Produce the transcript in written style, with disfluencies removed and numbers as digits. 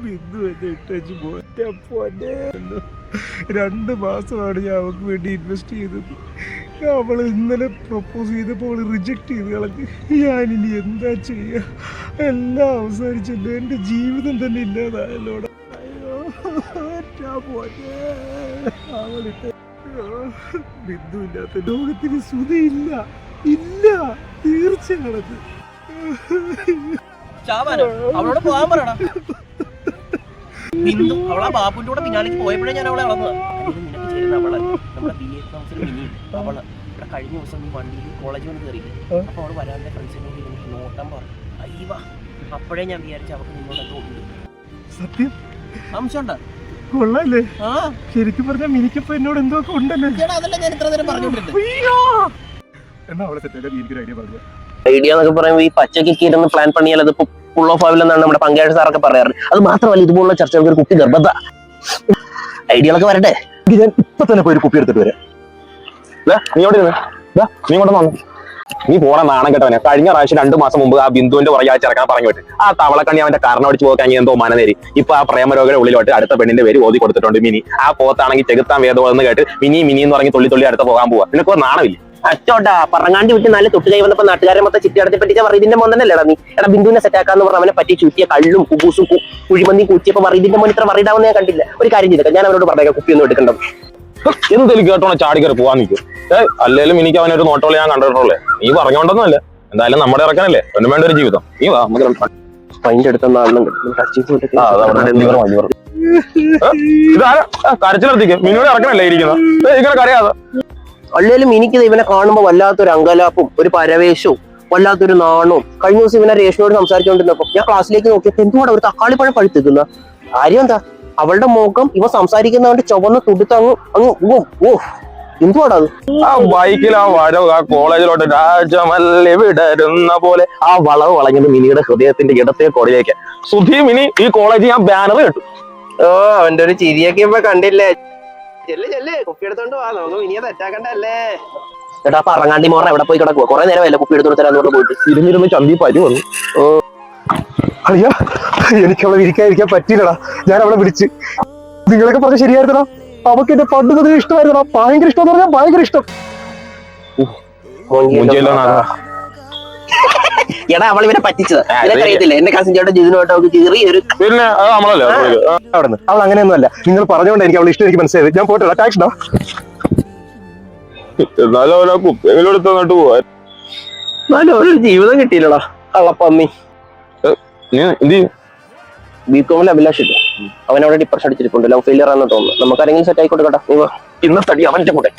ബിന്ദു എന്നെ ഇട്ടു പോന്നെ. 2 മാസമാണ് ഞാൻ അവൾക്ക് വേണ്ടി ഇൻവെസ്റ്റ് ചെയ്തത്. അവൾ ഇന്നലെ പ്രപ്പോസ് ചെയ്തപ്പോൾ അവൾ റിജക്റ്റ് ചെയ്ത് കളഞ്ഞ്. ഞാനിനി എന്താ ചെയ്യുക? എല്ലാം അവസാനിച്ചല്ലോ. എൻ്റെ ജീവിതം തന്നെ ഇല്ലാതായല്ലോടാ. അയ്യോ പോന്നെ. അവളിട്ട് ബിന്ദു ഇല്ലാത്ത ലോകത്തിന് സുഖയില്ല. ഇല്ല, തീർച്ചയാണത്. അവളോട് പോകാൻ പറയണം. ബിന്ദു അവളാ ബാപ്പുന്റെ കൂടെ പിന്നാലേക്ക് പോയപ്പോഴേ ഞാൻ അവളെ അളന്നത്. നിനക്ക് ചേരുന്ന അവള് നമ്മുടെ ബി എ കൗൺസിൽ മിനി. അവള് ഇവിടെ കഴിഞ്ഞ ദിവസം നീ വണ്ടിയിൽ കോളേജ് വന്ന് കയറിയില്ലേ? അപ്പൊ അവള് വരാന്റെ ഫ്രണ്ട്സിനോട് എനിക്ക് നോട്ടം പറഞ്ഞു. അയ്യവാ, അപ്പോഴേ ഞാൻ വിചാരിച്ചു അവൾക്ക് നിന്നോട് എന്തോ ഉണ്ട്. സത്യം അംശമുണ്ട്. കൊള്ളാല്ലേ? ശരിക്കും പറഞ്ഞാൽ മിനിക്കപ്പോ എന്നോട് എന്തോ ഉണ്ടല്ലേ? അതല്ല ഞാൻ ഇത്ര നേരം പറഞ്ഞോണ്ടിരുന്നത്. എന്നാ അവളെ സെറ്റാക്കാൻ എനിക്കൊരു ഐഡിയ പറഞ്ഞു. ഐഡിയ എന്നൊക്കെ പറയുമ്പോൾ ഈ പച്ചക്കൊക്കെ ഇരുന്ന് പ്ലാൻ പണിയാൽ അത് ഫുൾ ഓഫ് ആവില്ലെന്നാണ് നമ്മുടെ പങ്കാളി സാറൊക്കെ പറയാറ്. അത് മാത്രമല്ല, ഇതുപോലുള്ള ചർച്ചകൾക്ക് ഒരു കുട്ടി ഗർഭത. ഐഡിയകളൊക്കെ വരട്ടെ. ഞാൻ ഇപ്പൊ തന്നെ പോയി ഒരു കുപ്പി എടുത്തിട്ട് വരാം. നീ ഇവിടെ നീ കൊണ്ട് വന്നു. നീ പോണ നാണം കേട്ടവനെ. കഴിഞ്ഞ പ്രാവശ്യം 2 മാസം മുമ്പ് ആ ബിന്ദുവിന്റെ പുറകെ ചെറുക്കാൻ പറഞ്ഞു വിട്ട്. ആ തവളക്കണ്ണി അവന്റെ കാരണം അടിച്ച് പോകാൻ എന്തോ മനനേരി. ഇപ്പൊ ആ പ്രേമരോഗയുടെ ഉള്ളിലോട്ട് അടുത്ത പെണ്ണിന്റെ പേര് ഓതി കൊടുത്തിട്ടുണ്ട് മിനി. ആ പോത്താണെങ്കിൽ ചെകുത്താൻ വേദം എന്ന് കേട്ട് മിനി മിനി എന്ന് പറഞ്ഞ് തുള്ളി അടുത്ത് പോകാൻ പോവാ. നിനക്ക് നാണമില്ല? അച്ചോട്ടാ, പറങ്ങാണ്ടി വിട്ട് നല്ല തൊട്ട് കൈ വന്നപ്പോ നാട്ടുകാരെ മൊത്തം ചിറ്റിടത്തി പറ്റിച്ച പറയതിന്റെ മോന്നല്ലേടാ നീ. എടാ ബിന്ദുവിനെ സെറ്റാക്കാന്ന് പറഞ്ഞ അവനെ പറ്റി ചുറ്റിയ കള്ളും കുബൂസും കുഴിമന്തി കൂച്ചിയപ്പോ പറയതിന്റെ മോൻ ഇത്ര പറയിടാവുന്ന ഞാൻ കണ്ടില്ല. ഒരു കാര്യം ചെയ്തേക്കാം, ഞാൻ അവരോട് പറഞ്ഞേക്കാം കുപ്പിയൊന്നും എടുക്കണ്ടോ. എന്തെങ്കിലും കേട്ടോണോ ചാടിക്കറി പോവാൻ നിൽക്കും. അല്ലേലും എനിക്ക് അവനൊരു നോട്ടോളി ഞാൻ കണ്ടിട്ടുള്ളേ. നീ പറഞ്ഞോണ്ടൊന്നുമല്ല, എന്തായാലും നമ്മുടെ ഇറക്കാനല്ലേ ഒന്നും വേണ്ട ഒരു ജീവിതം. നീ വാ, അതിന്റെ അടുത്തൊന്നും കരച്ചിലെത്തിക്കും. മിനിയോട് ഇറക്കണല്ലേ ഇരിക്കുന്നത്. ഇങ്ങനെ കരയാതെ. അല്ലേലും എനിക്ക് ഇവനെ കാണുമ്പോ വല്ലാത്തൊരു അങ്കലാപ്പും ഒരു പരവേശവും വല്ലാത്തൊരു നാണവും. കഴിഞ്ഞ ദിവസം ഇവനെ രേഷ്മയോട് സംസാരിച്ചുകൊണ്ടിരുന്നപ്പോ ഞാൻ ക്ലാസ്സിലേക്ക് നോക്കിയപ്പോ എന്തുകൊണ്ടാ ഒരു തക്കാളിപ്പഴം പഴുത്തിക്കുന്ന കാര്യം എന്താ? അവളുടെ മുഖം ഇവ സംസാരിക്കുന്നവന്റെ ചുവന്ന് തുടുത്തങ്ങ് എന്തുവാടാ അത്? ആ ബൈക്കിൽ ആ വരവ് ആ കോളേജിലോട്ട് രാജമല്ലി വിടരുന്ന പോലെ ആ വളവ് വളഞ്ഞത് മിനിയുടെ ഹൃദയത്തിന്റെ ഇടത്തെ കൊടിലേക്ക്. സുധി മിനി ഈ കോളേജിൽ ഞാൻ ബാനർ കേട്ടു. ഓ, അവന്റെ ഒരു ചിരിയൊക്കെ ഇപ്പൊ കണ്ടില്ലേ? ചെല്ല് കുപ്പി എടുത്തോണ്ട് വാ, നമുക്ക് മിനിയെ തെറ്റാക്കണ്ടല്ലേ. ചേട്ടാ പറങ്ങാണ്ടി മോറ എവിടെ പോയി കിടക്കുവോ? കുറെ നേരമല്ല കുപ്പി എടുത്തോണ്ട് തരാന്ന് പോയിട്ട് ഇരുന്നിരുന്ന് ചന്തി പരി വന്നു. ഓ അയ്യാ, എനിക്ക് അവളെ ഇരിക്കാൻ പറ്റിയില്ലടാ. ഞാൻ അവളെ വിളിച്ച്. നിങ്ങളൊക്കെ പറഞ്ഞ ശരിയായിരുന്നടാ. അവക്ക് എന്റെ പണ്ട് കഥ ഇഷ്ടമായിരുന്നടാ. ഭയങ്കര ഇഷ്ടം എന്ന് പറഞ്ഞാൽ ഭയങ്കര ഇഷ്ടം. എടാ അവൾ ഇവനെ പറ്റിച്ചത് അറിയത്തില്ല. എന്റെ കസിൻ ചേട്ടൻ ജിതിനുമായിട്ട് അവൾക്ക് ചെറിയൊരു പിന്നെ അവിടുന്ന് അവൾ അങ്ങനെയൊന്നും അല്ല. നിങ്ങൾ പറഞ്ഞുകൊണ്ട് എനിക്ക് അവൾ ഇഷ്ടം എനിക്ക് മനസ്സിലായത്. ഞാൻ പോയിട്ടാ ടാക്സ് എന്നാലും അവനാ കുപ്പിയെടുത്തോട്ട് പോവാ. എന്നാലും അവനൊരു ജീവിതം കിട്ടിയില്ലടാ കള്ളപ്പന്നി. ബികോമിൽ അഭിലാഷ് ഇല്ല, അവനവിടെ ഡിപ്രഷൻ അടിച്ചിരിപ്പുണ്ട്. ലവ് ഫെയിലിയർ ആണെന്ന് തോന്നുന്നു. നമുക്കാരെങ്കിലും സെറ്റ് ആയിക്കോട്ടെ കേട്ടോ. ഇന്നത്തെ അടി അവന്റെ കൂടെ.